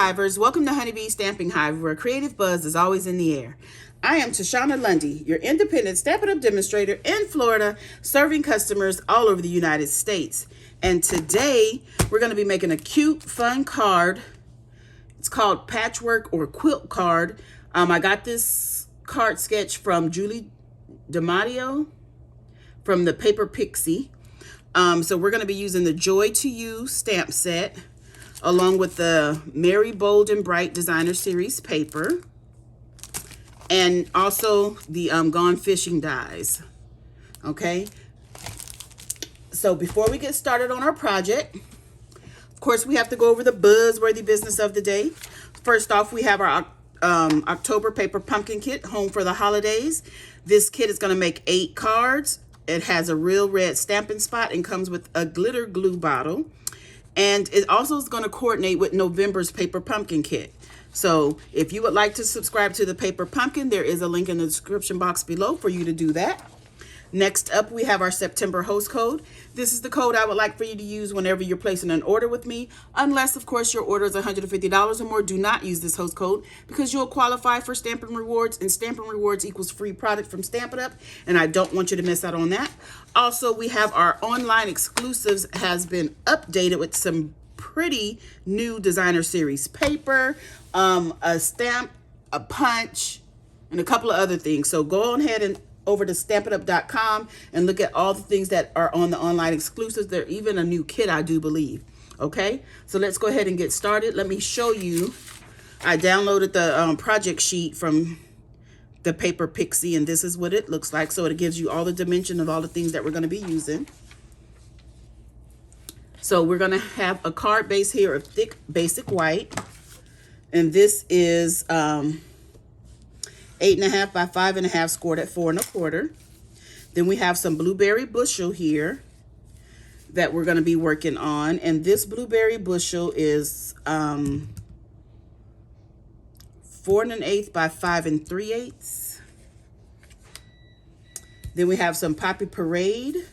Hivers, welcome to Honeybee Stamping Hive, where creative buzz is always in the air. I am Tashana Lundy, your independent Stampin' Up Demonstrator in Florida, serving customers all over the United States. And today, we're going to be making a cute, fun card. It's called Patchwork or Quilt Card. I got this card sketch from Julie DiMatteo from the Paper Pixie. So we're going to be using the Joy to You stamp set, along with the Merry, Bold, and Bright Designer Series paper, and also the Gone Fishing dies. Okay, so before we get started on our project, of course, we have to go over the buzzworthy business of the day. First off, we have our October Paper Pumpkin Kit, home for the holidays. This kit is going to make 8 cards. It has a real red stamping spot and comes with a glitter glue bottle. And it also is going to coordinate with November's Paper Pumpkin Kit. So if you would like to subscribe to the Paper Pumpkin, there is a link in the description box below for you to do that. Next up, we have our September host code. This is the code I would like for you to use whenever you're placing an order with me. Unless, of course, your order is $150 or more, do not use this host code because you'll qualify for Stampin' Rewards, and Stampin' Rewards equals free product from Stampin' Up, and I don't want you to miss out on that. Also, we have our online exclusives has been updated with some pretty new designer series paper, a stamp, a punch, and a couple of other things. So go on ahead and over to stampinup.com and look at all the things that are on the online exclusives. There's even a new kit, I do believe. Okay, so let's go ahead and get started. Let me show you. I downloaded the project sheet from the Paper Pixie, and this is what it looks like. So it gives you all the dimension of all the things that we're going to be using. So we're going to have a card base here of thick basic white, and this is 8.5 by 5.5 scored at 4 1/4. Then we have some blueberry bushel here that we're going to be working on, and this blueberry bushel is 4 1/8 by 5 3/8. Then we have some Poppy Parade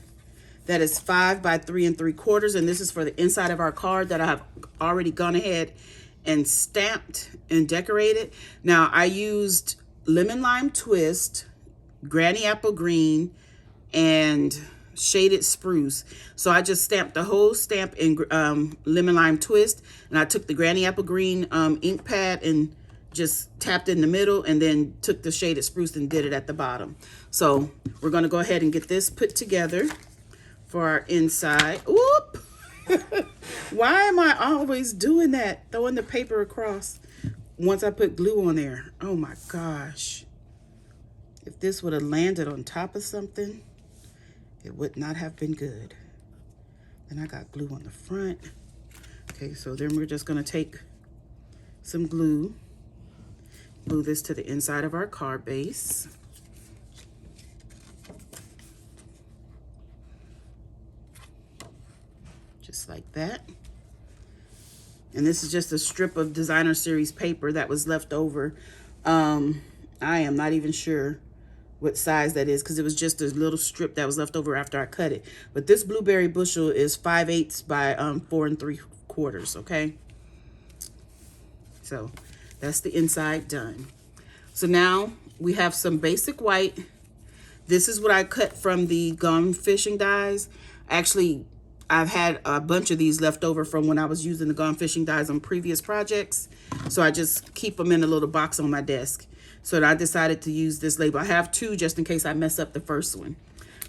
that is 5 by 3 3/4, and this is for the inside of our card that I have already gone ahead and stamped and decorated. Now I used Lemon Lime Twist, Granny Apple Green, and Shaded Spruce. So I just stamped the whole stamp in Lemon Lime Twist, and I took the Granny Apple Green ink pad and just tapped in the middle, and then took the Shaded Spruce and did it at the bottom. So we're going to go ahead and get this put together for our inside. Whoop! Why am I always doing that? Throwing the paper across once I put glue on there. Oh my gosh. If this would have landed on top of something, it would not have been good. Then I got glue on the front. Okay, so then we're just going to take some glue, glue this to the inside of our card base. Just like that. And this is just a strip of designer series paper that was left over. I am not even sure what size that is because it was just a little strip that was left over after I cut it. But this blueberry bushel is 5/8 by 4 3/4. Okay. So that's the inside done. So now we have some basic white. This is what I cut from the Gone Fishing dies. Actually, I've had a bunch of these left over from when I was using the Gone Fishing dies on previous projects. So I just keep them in a little box on my desk. So I decided to use this label. I have 2 just in case I mess up the first one.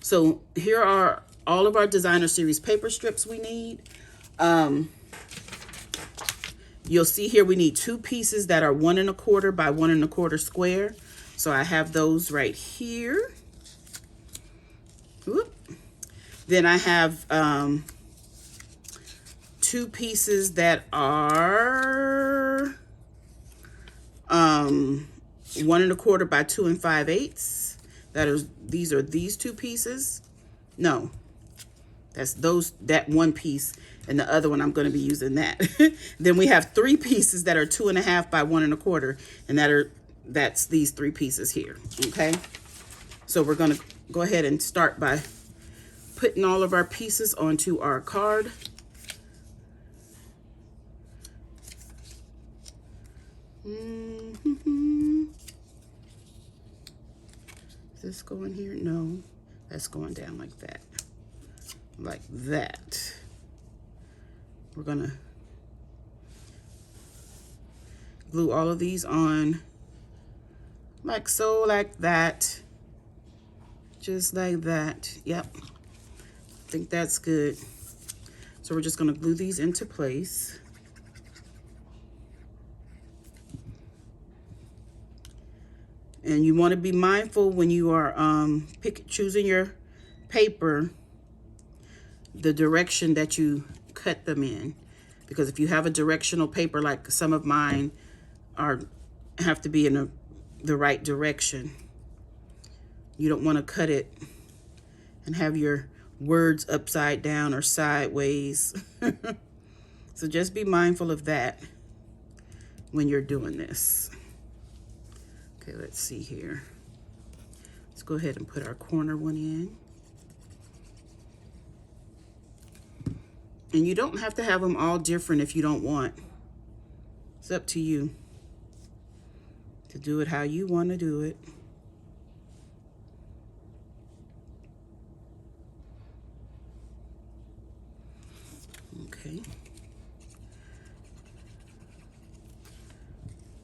So here are all of our designer series paper strips we need. You'll see here we need 2 pieces that are 1 1/4 by 1 1/4 square. So I have those right here. Whoop. Then I have 2 pieces that are 1 1/4 by 2 5/8. These are these 2 pieces. No, that's that one piece, and the other one I'm going to be using that. Then we have 3 pieces that are 2 1/2 by 1 1/4, and that's these 3 pieces here. Okay, so we're going to go ahead and start by putting all of our pieces onto our card. Is this going here? No, that's going down like that. Like that. We're gonna glue all of these on like so, like that. Just like that. Yep. I think that's good. So we're just gonna glue these into place. And you want to be mindful when you are choosing your paper, the direction that you cut them in. Because if you have a directional paper, like some of mine have to be in the right direction. You don't want to cut it and have your words upside down or sideways. So just be mindful of that when you're doing this. Okay, let's see here. Let's go ahead and put our corner one in. And you don't have to have them all different if you don't want. It's up to you to do it how you want to do it. Okay.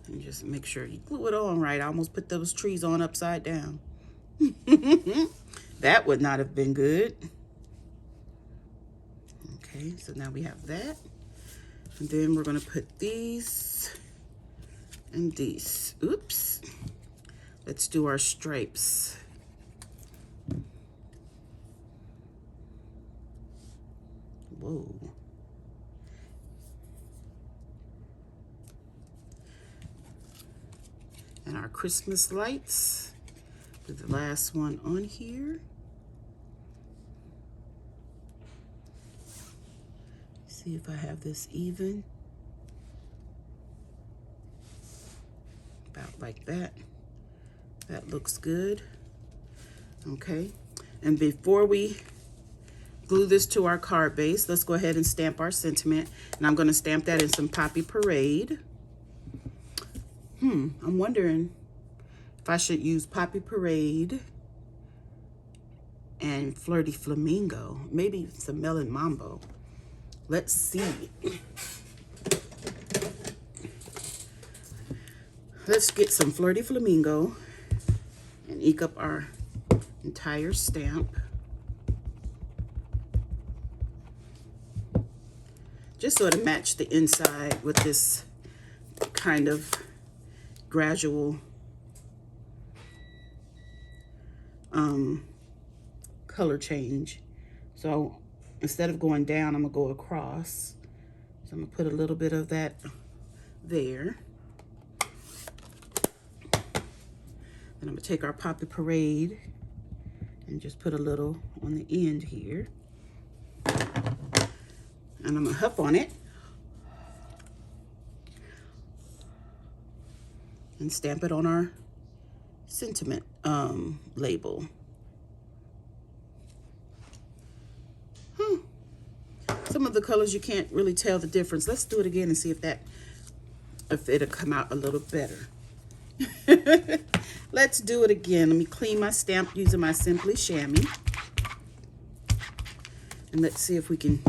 And just make sure you glue it on right. I almost put those trees on upside down. That would not have been good. Okay, so now we have that. And then we're going to put these and these. Oops. Let's do our stripes. Whoa. And our Christmas lights. Do the last one on here. See if I have this even. About like that. That looks good. Okay. And before we glue this to our card base, let's go ahead and stamp our sentiment. And I'm going to stamp that in some Poppy Parade. I'm wondering if I should use Poppy Parade and Flirty Flamingo. Maybe some Melon Mambo. Let's see. Let's get some Flirty Flamingo and ink up our entire stamp. Just sort of match the inside with this kind of gradual color change. So instead of going down, I'm gonna go across. So I'm gonna put a little bit of that there. And I'm gonna take our Poppy Parade and just put a little on the end here. And I'm gonna huff on it and stamp it on our sentiment label. Some of the colors you can't really tell the difference. Let's do it again and see if it'll come out a little better. Let's do it again. Let me clean my stamp using my Simply Chamois. And let's see if we can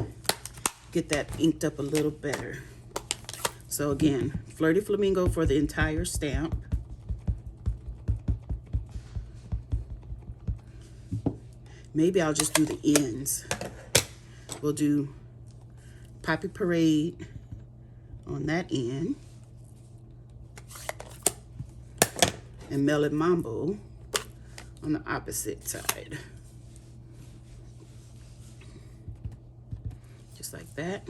get that inked up a little better. So again, Flirty Flamingo for the entire stamp. Maybe I'll just do the ends. We'll do Poppy Parade on that end. And Melon Mambo on the opposite side. Just like that.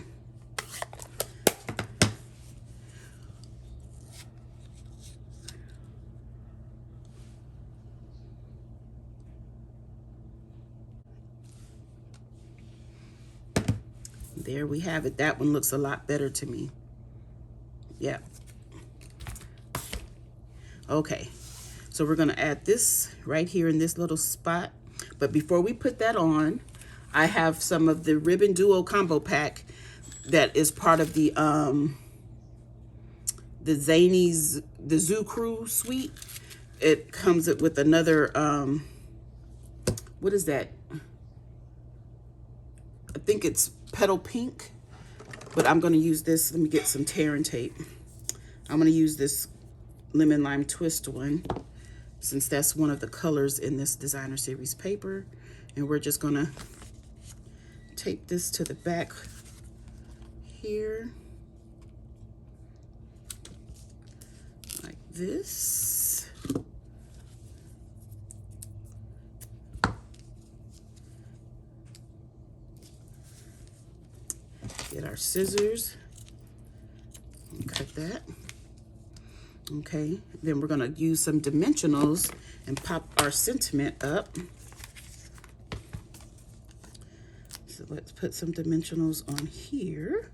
There we have it. That one looks a lot better to me. Yeah. Okay. So we're going to add this right here in this little spot. But before we put that on, I have some of the Ribbon Duo Combo Pack that is part of the the Zany's, the Zoo Crew suite. It comes with another, what is that? I think it's Petal Pink, but I'm gonna use this. Let me get some tear and tape. I'm gonna use this Lemon Lime Twist one, since that's one of the colors in this designer series paper. And we're just gonna tape this to the back here, like this. Get our scissors and cut that. Okay, then we're gonna use some dimensionals and pop our sentiment up. So let's put some dimensionals on here.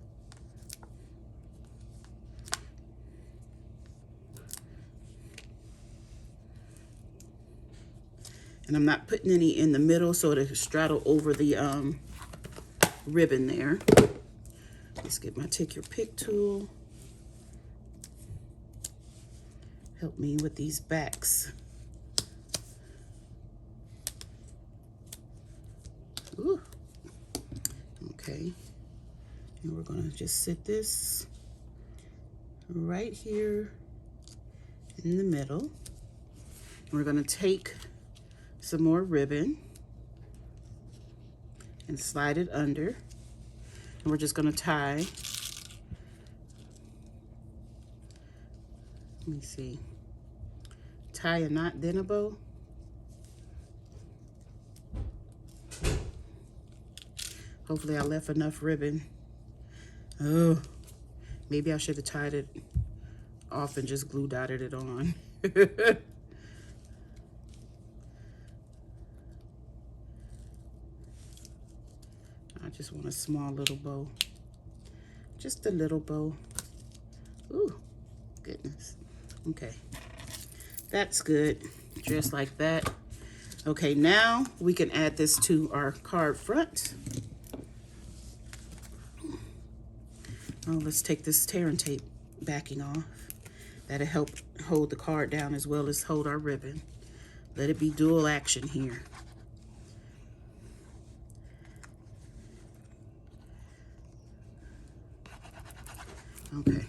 And I'm not putting any in the middle so it'll straddle over the ribbon there. Let's get my Take Your Pick tool. Help me with these backs. Ooh. Okay. And we're gonna just sit this right here in the middle. We're gonna take some more ribbon and slide it under. And we're just gonna tie, let me see, tie a knot, then a bow. Hopefully I left enough ribbon. Oh, maybe I should have tied it off and just glue dotted it on. I just want a small little bow. Just a little bow. Ooh, goodness. Okay, that's good, just like that. Okay, now we can add this to our card front. Oh, let's take this tear and tape backing off. That'll help hold the card down as well as hold our ribbon. Let it be dual action here. Okay.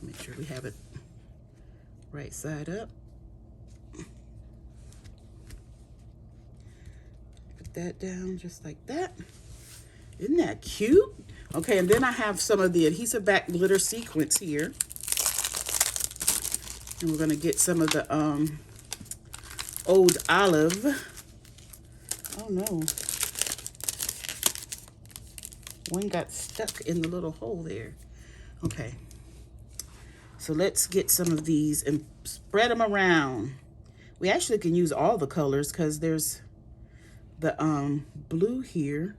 Make sure we have it right side up. Put that down just like that. Isn't that cute? Okay, and then I have some of the Adhesive-Backed glitter sequins here. And we're gonna get some of the Old Olive. Oh no. One got stuck in the little hole there. Okay. So let's get some of these and spread them around. We actually can use all the colors because there's the blue here.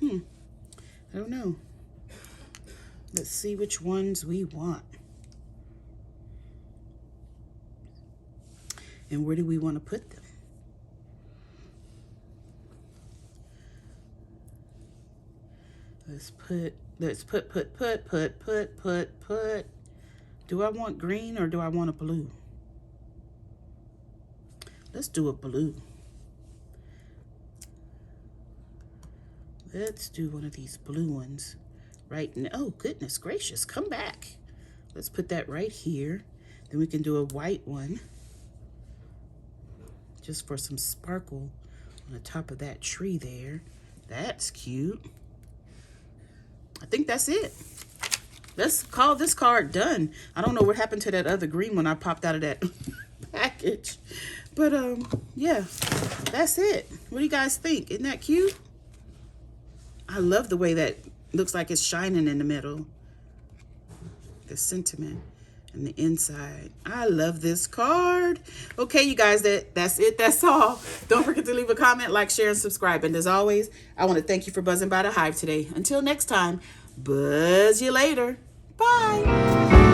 I don't know. Let's see which ones we want. And where do we want to put them? Let's put. Do I want green or do I want a blue? Let's do a blue. Let's do one of these blue ones right now. Oh, goodness gracious, come back. Let's put that right here. Then we can do a white one just for some sparkle on the top of that tree there. That's cute. I think that's it. Let's call this card done. I don't know what happened to that other green one I popped out of that package. But yeah, that's it. What do you guys think? Isn't that cute? I love the way that looks like it's shining in the middle. The sentiment and the inside. I love this card. Okay, you guys, that's it. That's all. Don't forget to leave a comment, like, share, and subscribe. And as always, I want to thank you for buzzing by the Hive today. Until next time, buzz you later. Bye.